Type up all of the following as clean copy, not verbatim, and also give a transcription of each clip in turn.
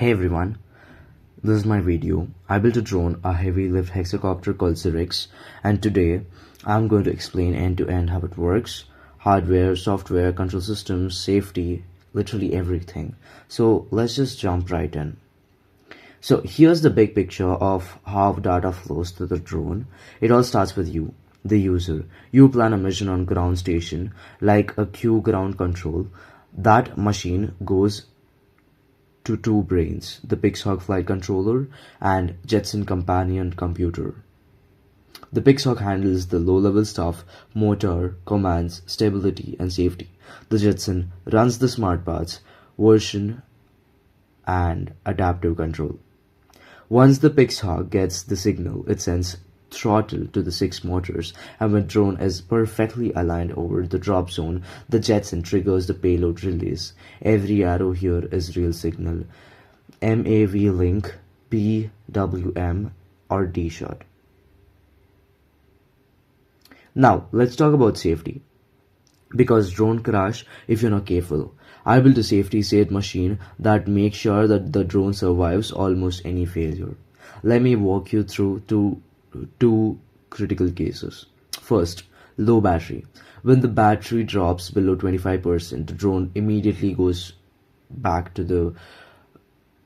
Hey everyone, this is my video. I built a drone, a heavy lift hexacopter called XIRIX, and today I'm going to explain end to end how it works, hardware, software, control systems, safety, literally everything. So let's just jump right in. So here's the big picture of how data flows to the drone. It all starts with you, the user. You plan a mission on ground station like a Q ground control. That machine goes to two brains, the Pixhawk flight controller and Jetson companion computer. The Pixhawk handles the low-level stuff, motor, commands, stability, and safety. The Jetson runs the smart parts, version, and adaptive control. Once the Pixhawk gets the signal, it sends throttle to the 6 motors, and when drone is perfectly aligned over the drop zone, the Jetson triggers the payload release. Every arrow here is real signal, MAV link, PWM, or D shot. Now let's talk about safety, because drone crash if you're not careful. I built a safety safe machine that makes sure that the drone survives almost any failure. Let me walk you through two critical cases. First, low battery. When the battery drops below 25%, the drone immediately goes back to the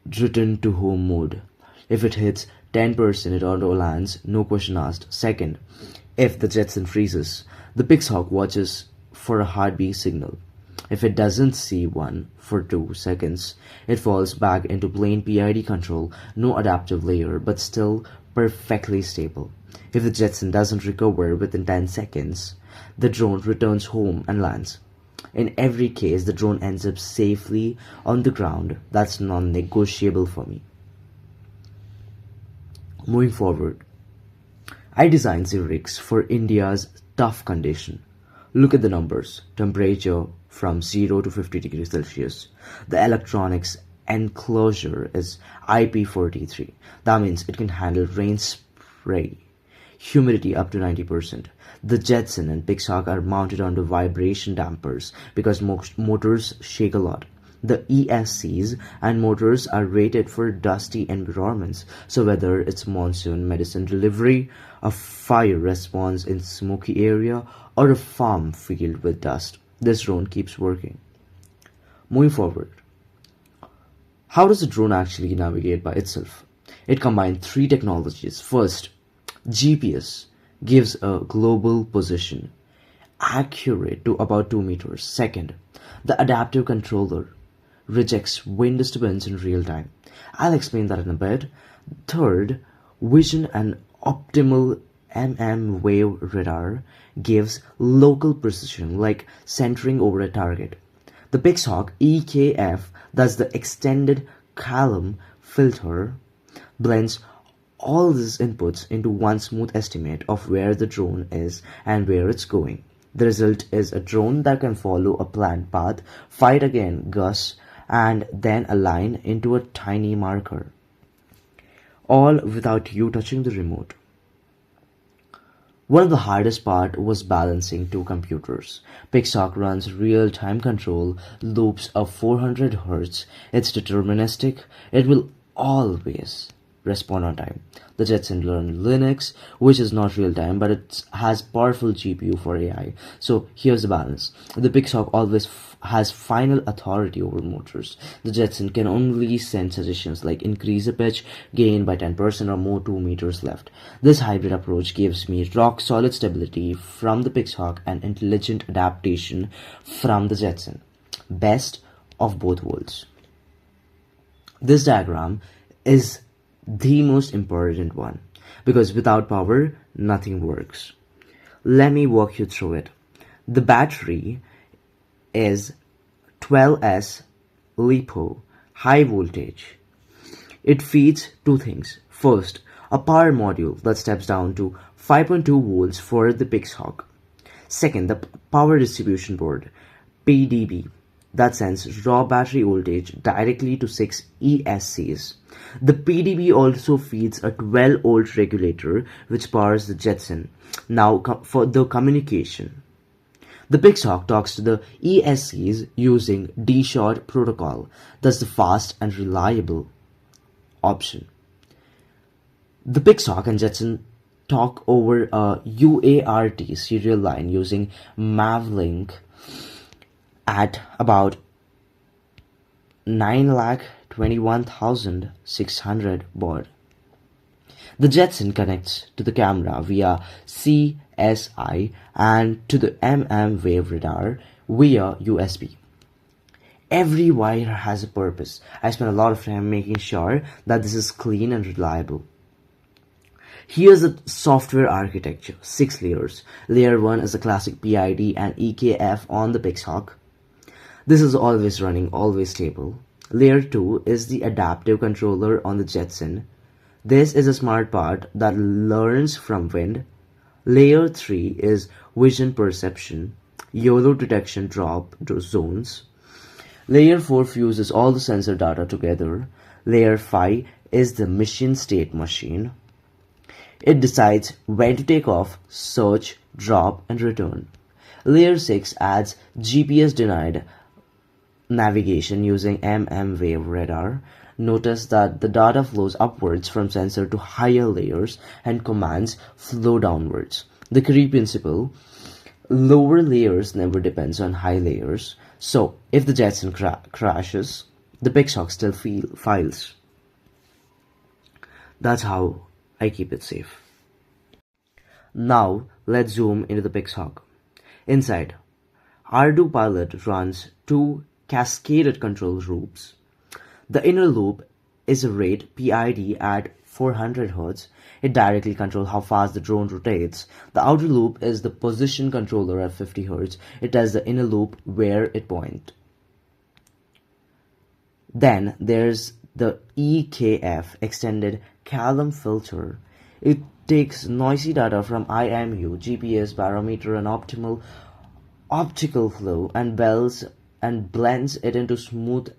return to home mode. If it hits 10%, it auto lands, no question asked. Second, if the Jetson freezes, the Pixhawk watches for a heartbeat signal. If it doesn't see one for 2 seconds, it falls back into plain PID control, no adaptive layer, but still perfectly stable. If the Jetson doesn't recover within 10 seconds, the drone returns home and lands. In every case, the drone ends up safely on the ground. That's non-negotiable for me. Moving forward, I designed XIRIX for India's tough condition. Look at the numbers. Temperature from 0 to 50 degrees Celsius. The electronics enclosure is IP43. That means it can handle rain spray. Humidity up to 90%. The Jetson and Pixhawk are mounted onto vibration dampers because most motors shake a lot. The ESCs and motors are rated for dusty environments, so whether it's monsoon medicine delivery, a fire response in smoky area, or a farm field with dust, this drone keeps working. Moving forward, how does the drone actually navigate by itself? It combines 3 technologies. First, GPS gives a global position, accurate to about 2 meters. Second, the adaptive controller rejects wind disturbance in real time. I'll explain that in a bit. Third, vision and optimal mmWave radar gives local precision, like centering over a target. The Pixhawk EKF, that's the extended column filter, blends all these inputs into one smooth estimate of where the drone is and where it's going. The result is a drone that can follow a planned path, fight against gusts, and then align into a tiny marker, all without you touching the remote. One of the hardest part was balancing 2 computers. Pixhawk runs real-time control loops of 400 Hz. It's deterministic. It will always respond on time. The Jetson learns Linux, which is not real-time, but it has powerful GPU for AI. So here's the balance. The Pixhawk always has final authority over motors. The Jetson can only send suggestions like increase the pitch, gain by 10% or more 2 meters left. This hybrid approach gives me rock-solid stability from the Pixhawk and intelligent adaptation from the Jetson. Best of both worlds. This diagram is the most important one, because without power, nothing works. Let me walk you through it. The battery is 12S LiPo, high voltage. It feeds 2 things. First, a power module that steps down to 5.2 volts for the Pixhawk. Second, the power distribution board, PDB, that sends raw battery voltage directly to 6 ESCs. The PDB also feeds a 12-volt regulator which powers the Jetson. Now for the communication. The Pixhawk talks to the ESCs using D-shot protocol. That's the fast and reliable option. The Pixhawk and Jetson talk over a UART serial line using mmWave at about 9,21,600 baud. The Jetson connects to the camera via CSI and to the mmWave radar via USB. Every wire has a purpose. I spent a lot of time making sure that this is clean and reliable. Here's the software architecture, 6 layers. Layer 1 is the classic PID and EKF on the Pixhawk. This is always running, always stable. Layer 2 is the adaptive controller on the Jetson. This is a smart part that learns from wind. Layer 3 is vision perception, YOLO detection drop zones. Layer 4 fuses all the sensor data together. Layer 5 is the mission state machine. It decides when to take off, search, drop, and return. Layer 6 adds GPS-denied navigation using mmWave radar. Notice that the data flows upwards from sensor to higher layers and commands flow downwards. The key principle: lower layers never depends on high layers. So if the Jetson crashes, the Pixhawk still files. That's how I keep it safe. Now let's zoom into the Pixhawk. Inside, ArduPilot runs 2 cascaded control loops. The inner loop is a rate PID at 400 Hz. It directly controls how fast the drone rotates. The outer loop is the position controller at 50 Hz. It tells the inner loop where it points. Then there's the EKF, extended column filter. It takes noisy data from IMU, GPS, barometer, and optical flow and blends it into smooth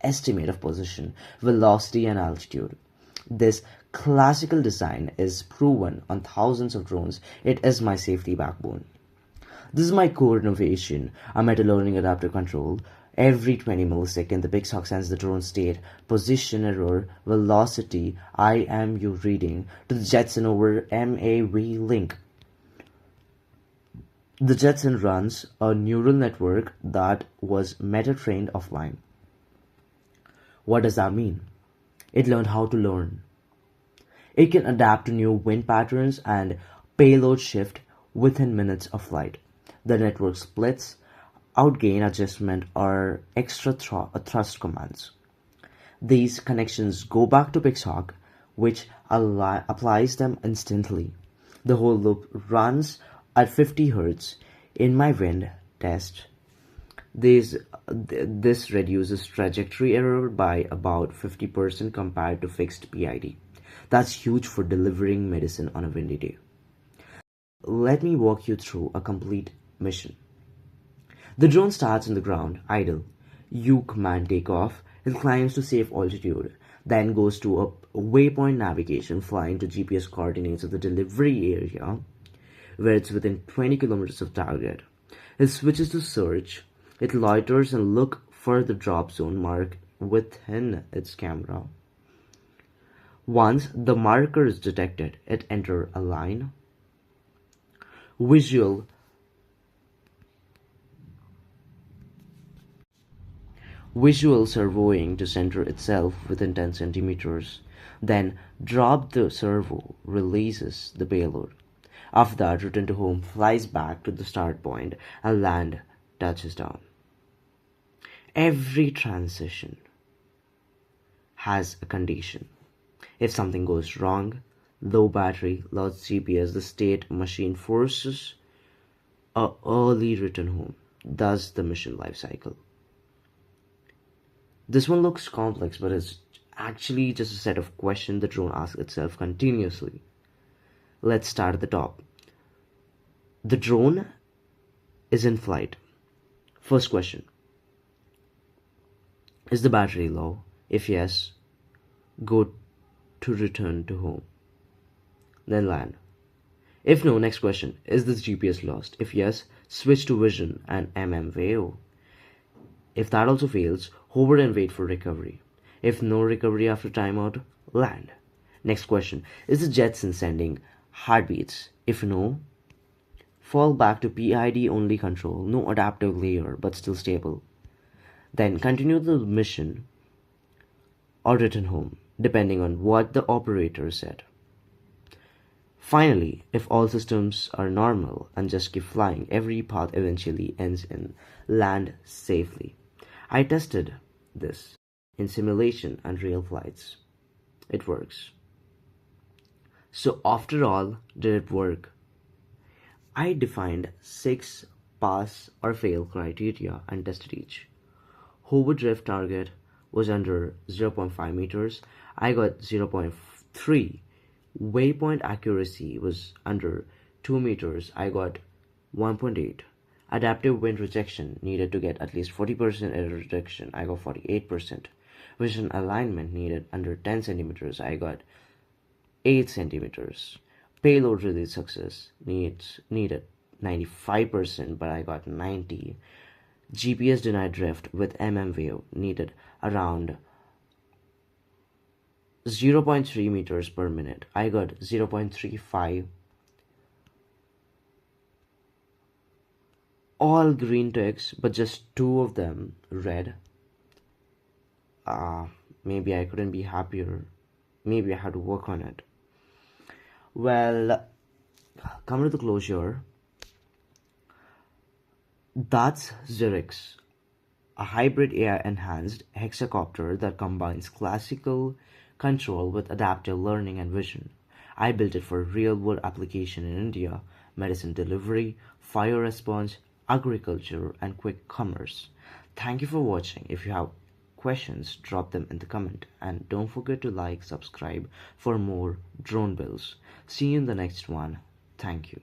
estimate of position, velocity, and altitude. This classical design is proven on thousands of drones. It is my safety backbone. This is my core innovation, a meta-learning adaptive control. Every 20 milliseconds, the Pixhawk sends the drone state, position error, velocity, IMU reading to the Jetson over mmWave link. The Jetson runs a neural network that was meta-trained offline. What does that mean? It learned how to learn. It can adapt to new wind patterns and payload shift within minutes of flight. The network splits, outgain adjustment, or extra thrust commands. These connections go back to Pixhawk, which applies them instantly. The whole loop runs at 50 Hz. In my wind test, this reduces trajectory error by about 50% compared to fixed PID. That's huge for delivering medicine on a windy day. Let me walk you through a complete mission. The drone starts on the ground, idle. You command takeoff. It climbs to safe altitude, then goes to a waypoint navigation, flying to GPS coordinates of the delivery area, where it's within 20 kilometers of target. It switches to search. It loiters and looks for the drop zone mark within its camera. Once the marker is detected, it enters a line. Visual servoing to center itself within 10 centimeters. Then drop the servo, releases the payload. After that, return to home, flies back to the start point, and land touches down. Every transition has a condition. If something goes wrong, low battery, lost GPS, the state machine forces a early return home. Thus the mission life cycle. This one looks complex, but it's actually just a set of questions the drone asks itself continuously. Let's start at the top. The drone is in flight. First question: is the battery low? If yes, go to return to home. Then land. If no, next question: is this GPS lost? If yes, switch to vision and mmWave. If that also fails, hover and wait for recovery. If no recovery after timeout, land. Next question. Is the Jetson sending heartbeats? If no, fall back to PID only control, no adaptive layer but still stable. Then continue the mission or return home, depending on what the operator said. Finally, if all systems are normal and just keep flying, every path eventually ends in land safely. I tested this in simulation and real flights. It works. So after all, did it work? I defined 6 pass or fail criteria and tested each. Hover drift target was under 0.5 meters. I got 0.3. Waypoint accuracy was under 2 meters. I got 1.8. Adaptive wind rejection needed to get at least 40% error reduction. I got 48%. Vision alignment needed under 10 centimeters. I got 8 centimeters. Payload release success needed 95%, but I got 90. GPS denied drift with mmWave needed around 0.3 meters per minute. I got 0.35. All green ticks, but just 2 of them red. Maybe I couldn't be happier. Maybe I had to work on it. Well, coming to the closure, that's XIRIX, a hybrid AI-enhanced hexacopter that combines classical control with adaptive learning and vision. I built it for real-world application in India, medicine delivery, fire response, agriculture, and quick commerce. Thank you for watching. If you have questions, drop them in the comment, and don't forget to like, subscribe for more drone builds. See you in the next one. Thank you.